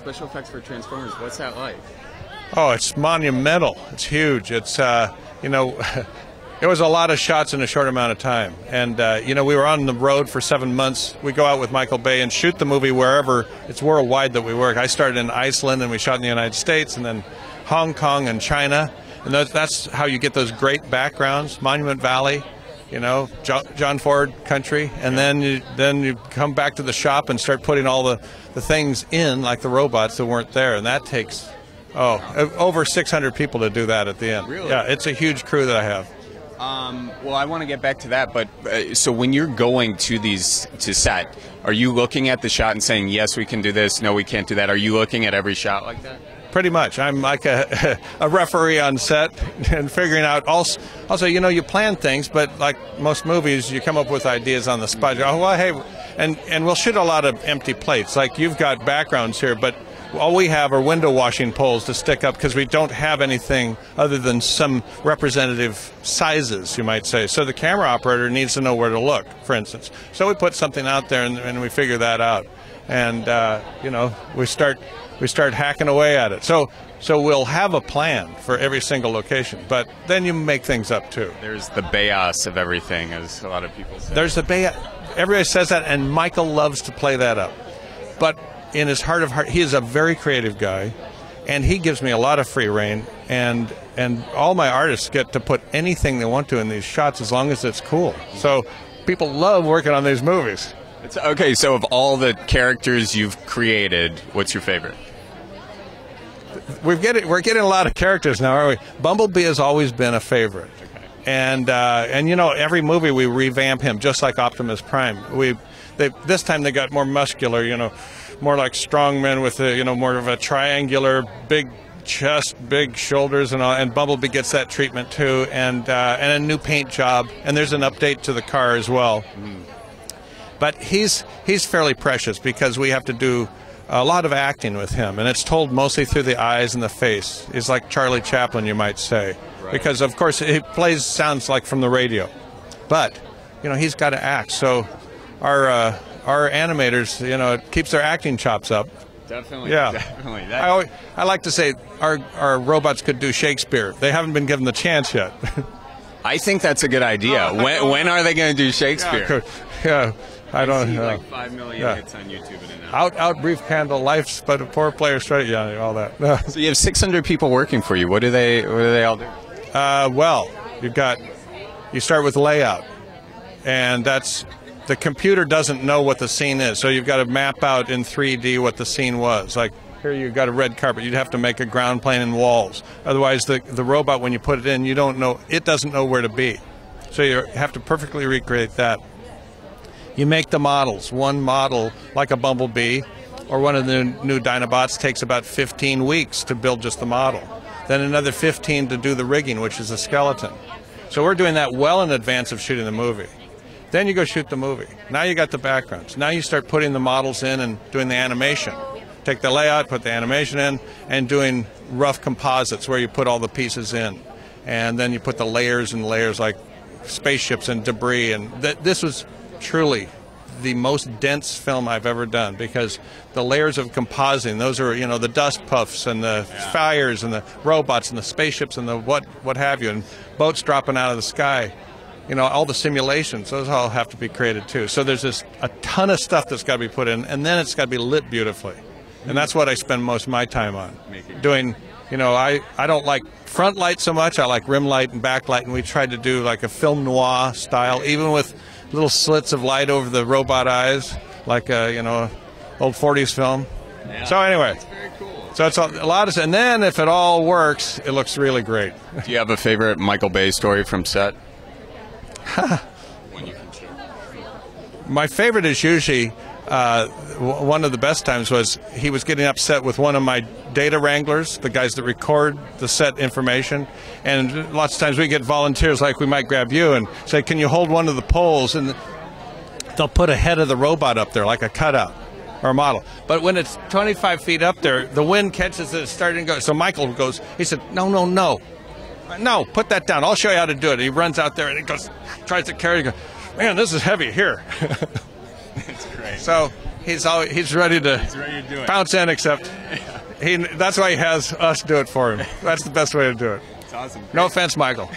Special effects for Transformers, what's that like? Oh, it's monumental. It's huge. It's, you know, it was a lot of shots in a short amount of time. And, you know, we were on the road for 7 months. We go out with Michael Bay and shoot the movie wherever. It's worldwide that we work. I started in Iceland and we shot in the United States and then Hong Kong and China. And that's how you get those great backgrounds. Monument Valley, you know, John Ford country. And then you come back to the shop and start putting all the things in, like the robots that weren't there. And that takes, over 600 people to do that at the end. Really? Yeah, it's a huge crew that I have. Well, I want to get back to that, but so when you're going to set, are you looking at the shot and saying, yes, we can do this, no, we can't do that? Are you looking at every shot like that? Pretty much. I'm like a referee on set and figuring out. Also, you know, you plan things, but like most movies, you come up with ideas on the spot. You go, oh, well, hey, and we'll shoot a lot of empty plates. Like you've got backgrounds here, but all we have are window washing poles to stick up because we don't have anything other than some representative sizes, you might say. So the camera operator needs to know where to look, for instance. So we put something out there and we figure that out. And, you know, we start hacking away at it. So we'll have a plan for every single location, but then you make things up too. There's the chaos of everything, as a lot of people say. There's the chaos. Everybody says that, and Michael loves to play that up. But in his heart of heart, he is a very creative guy, and he gives me a lot of free rein, and all my artists get to put anything they want to in these shots as long as it's cool. So people love working on these movies. Okay, so of all the characters you've created, what's your favorite? We're getting a lot of characters now, aren't we? Bumblebee has always been a favorite. Okay. And you know, every movie we revamp him, just like Optimus Prime. This time they got more muscular, you know, more like strongmen with a, you know, more of a triangular, big chest, big shoulders, and all. And Bumblebee gets that treatment too, and a new paint job. And there's an update to the car as well. But he's fairly precious because we have to do a lot of acting with him, and it's told mostly through the eyes and the face. He's like Charlie Chaplin, you might say, right. Because of course he sounds like from the radio, but you know he's got to act. So our animators, you know, it keeps their acting chops up. Definitely, yeah. Definitely. I like to say our robots could do Shakespeare. They haven't been given the chance yet. I think that's a good idea. When are they going to do Shakespeare? Yeah. I don't know. Like 5 million hits on YouTube in an hour. Out brief candle, life's but a poor player's straight. Yeah, all that. So you have 600 people working for you. What do they all do? Well, you start with layout, and that's the computer doesn't know what the scene is, so you've got to map out in 3D what the scene was. Like here, you've got a red carpet. You'd have to make a ground plane and walls. Otherwise, the robot, when you put it in, it doesn't know where to be. So you have to perfectly recreate that. You make the models. One model, like a Bumblebee or one of the new Dinobots, takes about 15 weeks to build just the model. Then another 15 to do the rigging, which is the skeleton. So we're doing that well in advance of shooting the movie. Then you go shoot the movie. Now you got the backgrounds. Now you start putting the models in and doing the animation. Take the layout, put the animation in, and doing rough composites where you put all the pieces in. And then you put the layers and layers like spaceships and debris. And this was truly the most dense film I've ever done because the layers of compositing, those are, you know, the dust puffs and the fires and the robots and the spaceships and the what have you, and boats dropping out of the sky, you know, all the simulations, those all have to be created too. So there's a ton of stuff that's got to be put in, and then it's got to be lit beautifully. And that's what I spend most of my time on. Doing, you know, I don't like front light so much, I like rim light and backlight, and we tried to do like a film noir style, even with little slits of light over the robot eyes, like a, you know, old 40s film. Yeah, so anyway, that's very cool. So it's a lot of, and then if it all works, it looks really great. Do you have a favorite Michael Bay story from set? When you can share. My favorite is usually one of the best times was he was getting upset with one of my data wranglers, the guys that record the set information, and lots of times we get volunteers, like we might grab you and say, can you hold one of the poles, and they'll put a head of the robot up there like a cutout or a model. But when it's 25 feet up there, the wind catches it, it's starting to go. So Michael goes, he said, no, put that down, I'll show you how to do it. He runs out there and he goes, tries to carry it, man, this is heavy, here. It's great. So He's ready to do it. pounce in, except that's why he has us do it for him. That's the best way to do it. It's awesome. No offense, Michael.